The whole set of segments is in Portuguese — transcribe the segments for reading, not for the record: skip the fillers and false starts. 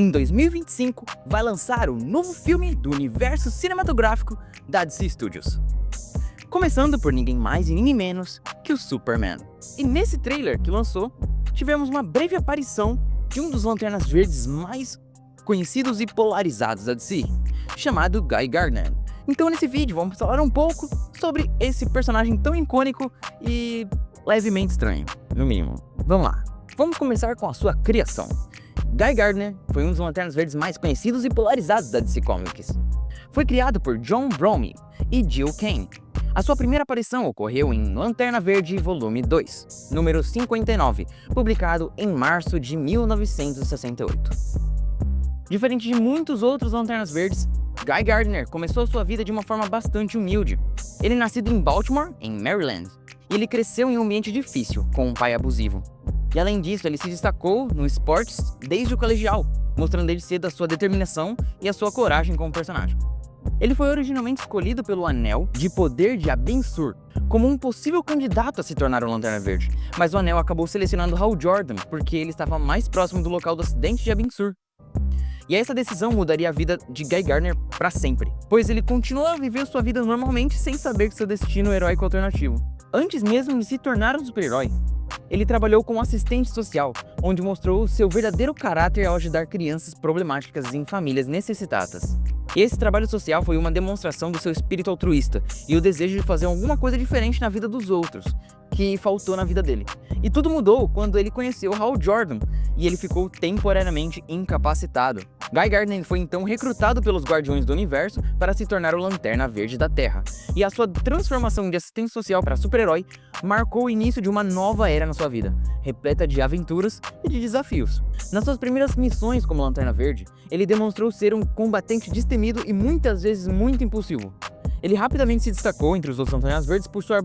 Em 2025, vai lançar o novo filme do universo cinematográfico da DC Studios. Começando por ninguém mais e ninguém menos que o Superman. E nesse trailer que lançou, tivemos uma breve aparição de um dos Lanternas Verdes mais conhecidos e polarizados da DC, chamado Guy Gardner. Então nesse vídeo vamos falar um pouco sobre esse personagem tão icônico e levemente estranho, no mínimo. Vamos lá, vamos começar com a sua criação. Guy Gardner foi um dos Lanternas Verdes mais conhecidos e polarizados da DC Comics. Foi criado por John Bromley e Gil Kane. A sua primeira aparição ocorreu em Lanterna Verde Volume 2, número 59, publicado em março de 1968. Diferente de muitos outros Lanternas Verdes, Guy Gardner começou sua vida de uma forma bastante humilde. Ele é nascido em Baltimore, em Maryland, e ele cresceu em um ambiente difícil, com um pai abusivo. E além disso, ele se destacou no esportes desde o colegial, mostrando desde cedo a sua determinação e a sua coragem como personagem. Ele foi originalmente escolhido pelo Anel de Poder de Abin-Sur como um possível candidato a se tornar o Lanterna Verde, mas o Anel acabou selecionando Hal Jordan porque ele estava mais próximo do local do acidente de Abin-Sur. E essa decisão mudaria a vida de Guy Gardner para sempre, pois ele continuou a viver sua vida normalmente sem saber que seu destino heróico alternativo. Antes mesmo de se tornar um super-herói, ele trabalhou como assistente social, onde mostrou seu verdadeiro caráter ao ajudar crianças problemáticas em famílias necessitadas. Esse trabalho social foi uma demonstração do seu espírito altruísta e o desejo de fazer alguma coisa diferente na vida dos outros, que faltou na vida dele. E tudo mudou quando ele conheceu Hal Jordan e ele ficou temporariamente incapacitado. Guy Gardner foi então recrutado pelos Guardiões do Universo para se tornar o Lanterna Verde da Terra, e a sua transformação de assistente social para super-herói marcou o início de uma nova era na sua vida, repleta de aventuras e de desafios. Nas suas primeiras missões como Lanterna Verde, ele demonstrou ser um combatente destemido e muitas vezes muito impulsivo. Ele rapidamente se destacou entre os outros Lanternas Verdes por sua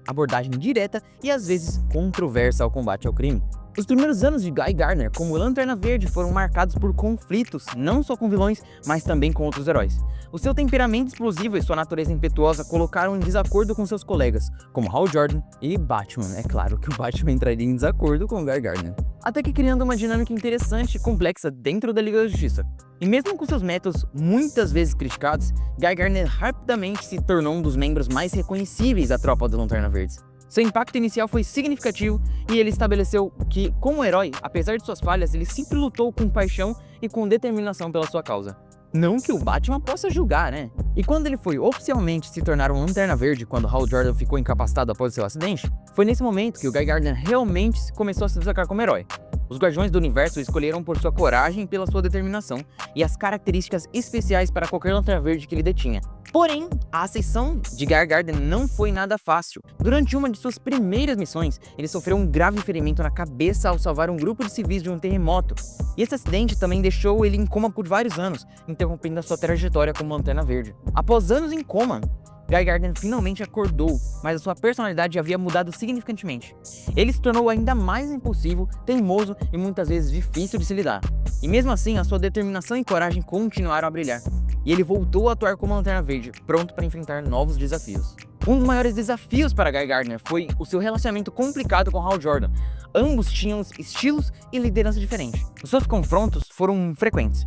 abordagem direta e às vezes controversa ao combate ao crime. Os primeiros anos de Guy Gardner como Lanterna Verde foram marcados por conflitos, não só com vilões, mas também com outros heróis. O seu temperamento explosivo e sua natureza impetuosa colocaram em desacordo com seus colegas, como Hal Jordan e Batman. É claro que o Batman entraria em desacordo com Guy Gardner. Até que criando uma dinâmica interessante e complexa dentro da Liga da Justiça. E mesmo com seus métodos muitas vezes criticados, Guy Gardner rapidamente se tornou um dos membros mais reconhecíveis da tropa dos Lanterna Verdes. Seu impacto inicial foi significativo e ele estabeleceu que, como herói, apesar de suas falhas, ele sempre lutou com paixão e com determinação pela sua causa. Não que o Batman possa julgar, né? E quando ele foi oficialmente se tornar um Lanterna Verde quando Hal Jordan ficou incapacitado após seu acidente, foi nesse momento que o Guy Gardner realmente começou a se destacar como herói. Os Guardiões do Universo o escolheram por sua coragem e pela sua determinação e as características especiais para qualquer Lanterna Verde que ele detinha. Porém, a ascensão de Guy Gardner não foi nada fácil. Durante uma de suas primeiras missões, ele sofreu um grave ferimento na cabeça ao salvar um grupo de civis de um terremoto. E esse acidente também deixou ele em coma por vários anos, interrompendo a sua trajetória como Lanterna Verde. Após anos em coma, Guy Gardner finalmente acordou, mas a sua personalidade havia mudado significantemente. Ele se tornou ainda mais impulsivo, teimoso e muitas vezes difícil de se lidar. E mesmo assim, a sua determinação e coragem continuaram a brilhar. E ele voltou a atuar como Lanterna Verde, pronto para enfrentar novos desafios. Um dos maiores desafios para Guy Gardner foi o seu relacionamento complicado com Hal Jordan. Ambos tinham estilos e liderança diferentes. Os seus confrontos foram frequentes.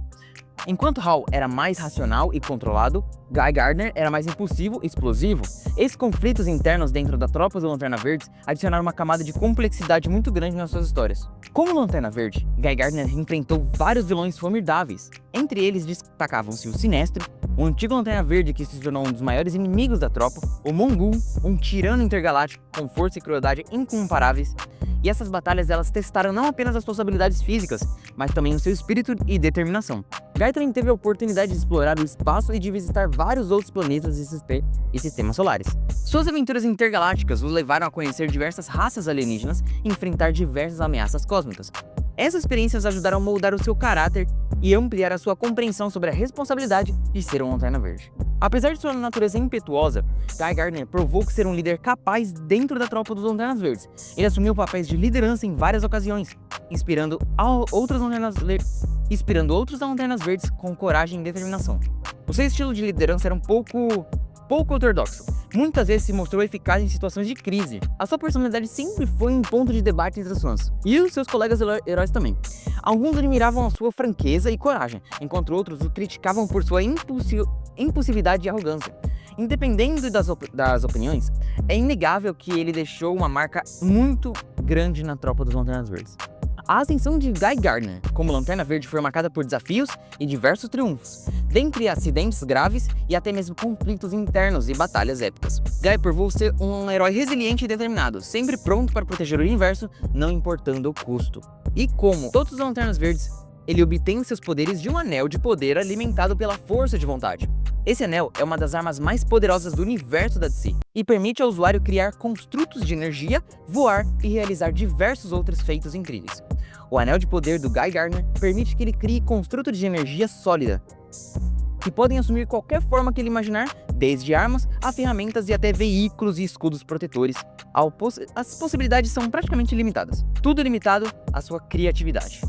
Enquanto Hal era mais racional e controlado, Guy Gardner era mais impulsivo e explosivo. Esses conflitos internos dentro da tropa do Lanterna Verde adicionaram uma camada de complexidade muito grande nas suas histórias. Como Lanterna Verde, Guy Gardner enfrentou vários vilões formidáveis. Entre eles destacavam-se o Sinestro, o antigo Lanterna Verde que se tornou um dos maiores inimigos da tropa, o Mongul, um tirano intergaláctico com força e crueldade incomparáveis. E essas batalhas elas testaram não apenas as suas habilidades físicas, mas também o seu espírito e determinação. Guy também teve a oportunidade de explorar o espaço e de visitar vários outros planetas e sistemas solares. Suas aventuras intergalácticas o levaram a conhecer diversas raças alienígenas e enfrentar diversas ameaças cósmicas. Essas experiências ajudaram a moldar o seu caráter e ampliar a sua compreensão sobre a responsabilidade de ser um Lanterna Verde. Apesar de sua natureza impetuosa, Guy Gardner provou que ser um líder capaz dentro da tropa dos Lanternas Verdes. Ele assumiu papéis de liderança em várias ocasiões, inspirando outros Lanternas Verdes com coragem e determinação. O seu estilo de liderança era um pouco pouco ortodoxo. Muitas vezes se mostrou eficaz em situações de crise. A sua personalidade sempre foi um ponto de debate entre os fãs, e os seus colegas heróis também. Alguns admiravam a sua franqueza e coragem, enquanto outros o criticavam por sua impulsividade e arrogância. Independente das opiniões, é inegável que ele deixou uma marca muito grande na tropa dos Lanternas Verdes. A ascensão de Guy Gardner como Lanterna Verde foi marcada por desafios e diversos triunfos, dentre acidentes graves e até mesmo conflitos internos e batalhas épicas. Guy provou ser um herói resiliente e determinado, sempre pronto para proteger o universo, não importando o custo. E como todos os Lanternas Verdes, ele obtém seus poderes de um anel de poder alimentado pela força de vontade. Esse anel é uma das armas mais poderosas do universo da DC e permite ao usuário criar construtos de energia, voar e realizar diversos outros feitos incríveis. O anel de poder do Guy Gardner permite que ele crie construtos de energia sólida, que podem assumir qualquer forma que ele imaginar, desde armas a ferramentas e até veículos e escudos protetores. As possibilidades são praticamente ilimitadas, tudo limitado à sua criatividade.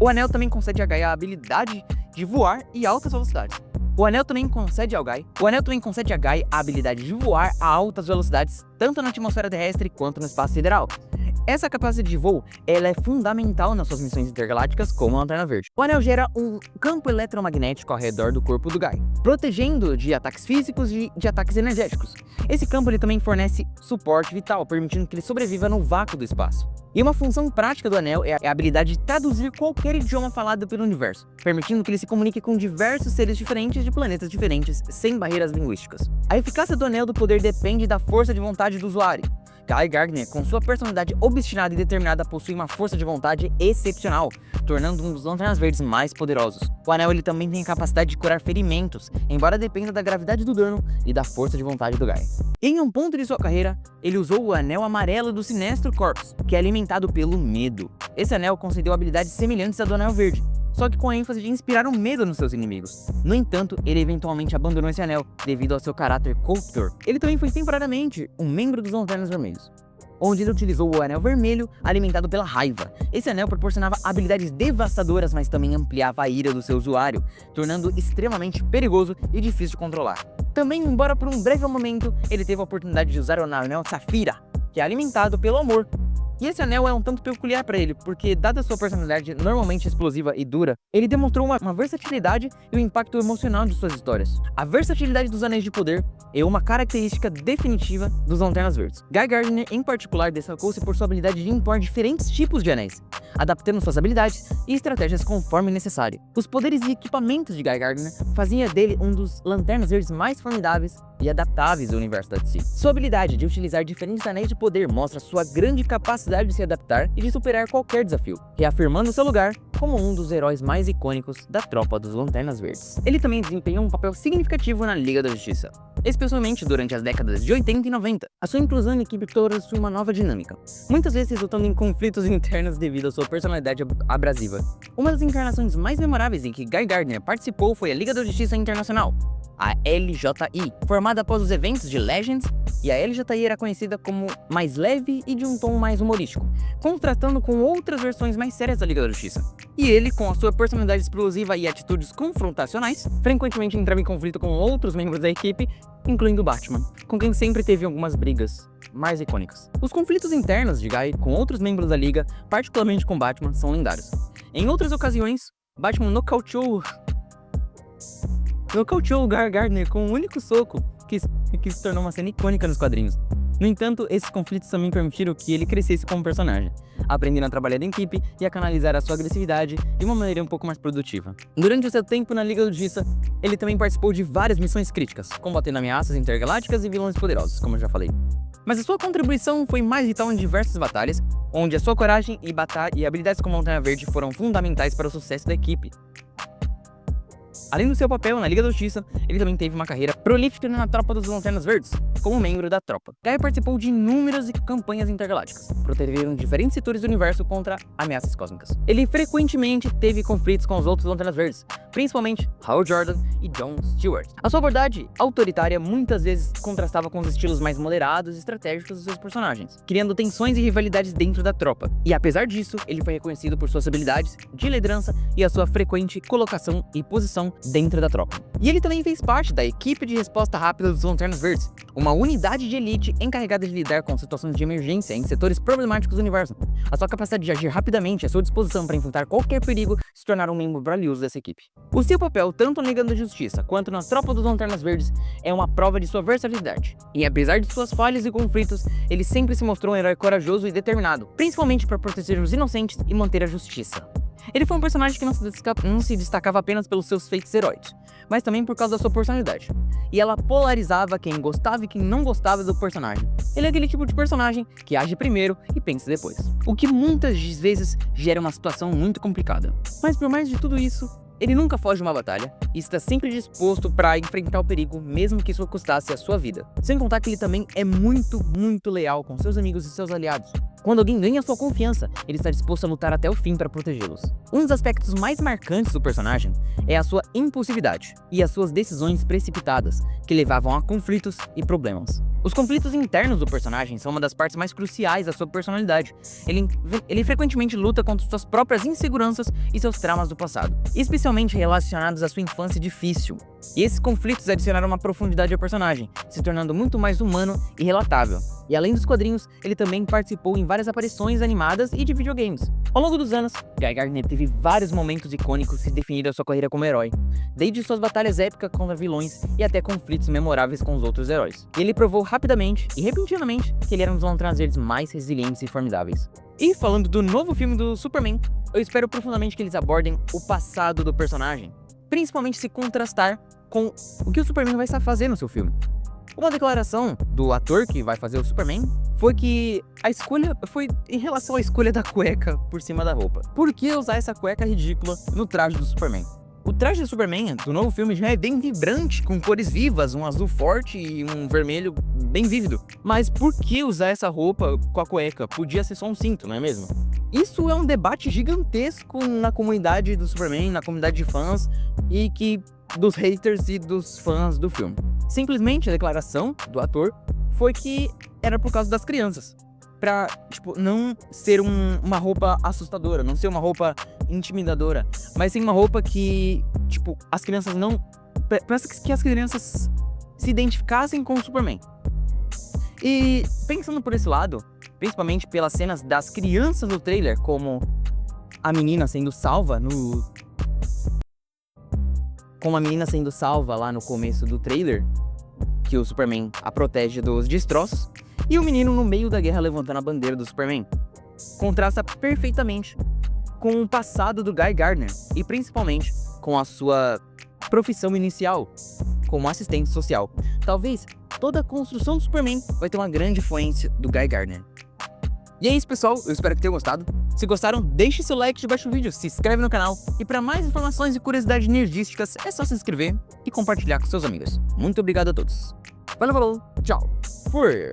O anel também concede a Guy a habilidade de voar e altas velocidades. O anel também concede a Guy a habilidade de voar a altas velocidades, tanto na atmosfera terrestre quanto no espaço sideral. Essa capacidade de voo ela é fundamental nas suas missões intergalácticas como Lanterna Verde. O anel gera um campo eletromagnético ao redor do corpo do Guy, protegendo de ataques físicos e de ataques energéticos. Esse campo ele também fornece suporte vital, permitindo que ele sobreviva no vácuo do espaço. E uma função prática do anel é a habilidade de traduzir qualquer idioma falado pelo universo, permitindo que ele se comunique com diversos seres diferentes de planetas diferentes, sem barreiras linguísticas. A eficácia do anel do poder depende da força de vontade do usuário. Guy Gardner, com sua personalidade obstinada e determinada, possui uma força de vontade excepcional, tornando um dos Lanternas Verdes mais poderosos. O anel ele também tem a capacidade de curar ferimentos, embora dependa da gravidade do dano e da força de vontade do Guy. Em um ponto de sua carreira, ele usou o anel amarelo do Sinestro Corps, que é alimentado pelo medo. Esse anel concedeu habilidades semelhantes à do anel verde, só que com a ênfase de inspirar o medo nos seus inimigos. No entanto, ele eventualmente abandonou esse anel devido ao seu caráter coldcore. Ele também foi temporariamente um membro dos Lanternas Vermelhos, onde ele utilizou o anel vermelho alimentado pela raiva. Esse anel proporcionava habilidades devastadoras, mas também ampliava a ira do seu usuário, tornando extremamente perigoso e difícil de controlar. Também, embora por um breve momento, ele teve a oportunidade de usar o anel Safira, que é alimentado pelo amor. E esse anel é um tanto peculiar para ele, porque dada sua personalidade normalmente explosiva e dura, ele demonstrou uma versatilidade e o impacto emocional de suas histórias. A versatilidade dos Anéis de Poder é uma característica definitiva dos Lanternas Verdes. Guy Gardner, em particular, destacou-se por sua habilidade de impor diferentes tipos de anéis, adaptando suas habilidades e estratégias conforme necessário. Os poderes e equipamentos de Guy Gardner faziam dele um dos Lanternas Verdes mais formidáveis e adaptáveis do universo da DC. Sua habilidade de utilizar diferentes anéis de poder mostra sua grande capacidade de se adaptar e de superar qualquer desafio, reafirmando seu lugar como um dos heróis mais icônicos da tropa dos Lanternas Verdes. Ele também desempenhou um papel significativo na Liga da Justiça, especialmente durante as décadas de 80 e 90. A sua inclusão na equipe trouxe uma nova dinâmica, muitas vezes resultando em conflitos internos devido à sua personalidade abrasiva. Uma das encarnações mais memoráveis em que Guy Gardner participou foi a Liga da Justiça Internacional, a LJI, formada após os eventos de Legends, e a LJI era conhecida como mais leve e de um tom mais humorístico, contrastando com outras versões mais sérias da Liga da Justiça. E ele, com a sua personalidade explosiva e atitudes confrontacionais, frequentemente entrava em conflito com outros membros da equipe, incluindo Batman, com quem sempre teve algumas brigas mais icônicas. Os conflitos internos de Guy com outros membros da Liga, particularmente com Batman, são lendários. Em outras ocasiões, Batman nocauteou o Guy Gardner com um único soco, que se tornou uma cena icônica nos quadrinhos. No entanto, esses conflitos também permitiram que ele crescesse como personagem, aprendendo a trabalhar em equipe e a canalizar a sua agressividade de uma maneira um pouco mais produtiva. Durante o seu tempo na Liga da Justiça, ele também participou de várias missões críticas, combatendo ameaças intergalácticas e vilões poderosos, como eu já falei. Mas a sua contribuição foi mais vital em diversas batalhas, onde a sua coragem e habilidades como Lanterna Verde foram fundamentais para o sucesso da equipe. Além do seu papel na Liga da Justiça, ele também teve uma carreira prolífica na tropa dos Lanternas Verdes, como membro da tropa. Guy participou de inúmeras campanhas intergalácticas, protegendo diferentes setores do universo contra ameaças cósmicas. Ele frequentemente teve conflitos com os outros Lanternas Verdes, principalmente Hal Jordan e Jon Stewart. A sua abordagem autoritária muitas vezes contrastava com os estilos mais moderados e estratégicos dos seus personagens, criando tensões e rivalidades dentro da tropa. E apesar disso, ele foi reconhecido por suas habilidades de liderança e a sua frequente colocação e posição dentro da tropa. E ele também fez parte da equipe de resposta rápida dos Lanternas Verdes, uma unidade de elite encarregada de lidar com situações de emergência em setores problemáticos do universo. A sua capacidade de agir rapidamente e a sua disposição para enfrentar qualquer perigo se tornaram um membro valioso dessa equipe. O seu papel, tanto na Liga da Justiça quanto na tropa dos Lanternas Verdes, é uma prova de sua versatilidade. E apesar de suas falhas e conflitos, ele sempre se mostrou um herói corajoso e determinado, principalmente para proteger os inocentes e manter a justiça. Ele foi um personagem que não se destacava apenas pelos seus feitos heróicos, mas também por causa da sua personalidade. E ela polarizava quem gostava e quem não gostava do personagem. Ele é aquele tipo de personagem que age primeiro e pensa depois, o que muitas vezes gera uma situação muito complicada. Mas por mais de tudo isso, ele nunca foge de uma batalha e está sempre disposto para enfrentar o perigo, mesmo que isso custasse a sua vida. Sem contar que ele também é muito leal com seus amigos e seus aliados. Quando alguém ganha sua confiança, ele está disposto a lutar até o fim para protegê-los. Um dos aspectos mais marcantes do personagem é a sua impulsividade e as suas decisões precipitadas, que levavam a conflitos e problemas. Os conflitos internos do personagem são uma das partes mais cruciais da sua personalidade. Ele frequentemente luta contra suas próprias inseguranças e seus traumas do passado, especialmente relacionados à sua infância difícil. E esses conflitos adicionaram uma profundidade ao personagem, se tornando muito mais humano e relatável. E além dos quadrinhos, ele também participou em várias aparições animadas e de videogames. Ao longo dos anos, Guy Gardner teve vários momentos icônicos que definiram a sua carreira como herói, desde suas batalhas épicas contra vilões e até conflitos memoráveis com os outros heróis. E ele provou rapidamente e repentinamente que ele era um dos Lanternas Verdes mais resilientes e formidáveis. E falando do novo filme do Superman, eu espero profundamente que eles abordem o passado do personagem, principalmente se contrastar com o que o Superman vai estar fazendo no seu filme. Uma declaração do ator que vai fazer o Superman foi que a escolha foi em relação à escolha da cueca por cima da roupa. Por que usar essa cueca ridícula no traje do Superman? O traje do Superman do novo filme já é bem vibrante, com cores vivas, um azul forte e um vermelho bem vívido. Mas por que usar essa roupa com a cueca? Podia ser só um cinto, não é mesmo? Isso é um debate gigantesco na comunidade do Superman, na comunidade de fãs e dos haters e dos fãs do filme. Simplesmente a declaração do ator foi que era por causa das crianças. Pra, não ser uma roupa assustadora, não ser uma roupa intimidadora, mas sim uma roupa que, as crianças não... Pensa que as crianças se identificassem com o Superman. E pensando por esse lado, principalmente pelas cenas das crianças no trailer, como a menina sendo salva lá no começo do trailer, que o Superman a protege dos destroços, e o menino no meio da guerra levantando a bandeira do Superman. Contrasta perfeitamente com o passado do Guy Gardner e principalmente com a sua profissão inicial como assistente social. Talvez toda a construção do Superman vai ter uma grande influência do Guy Gardner. E é isso, pessoal, eu espero que tenham gostado. Se gostaram, deixe seu like debaixo do vídeo, se inscreve no canal e para mais informações e curiosidades nerdísticas é só se inscrever e compartilhar com seus amigos. Muito obrigado a todos. Valeu, falou, tchau, fui!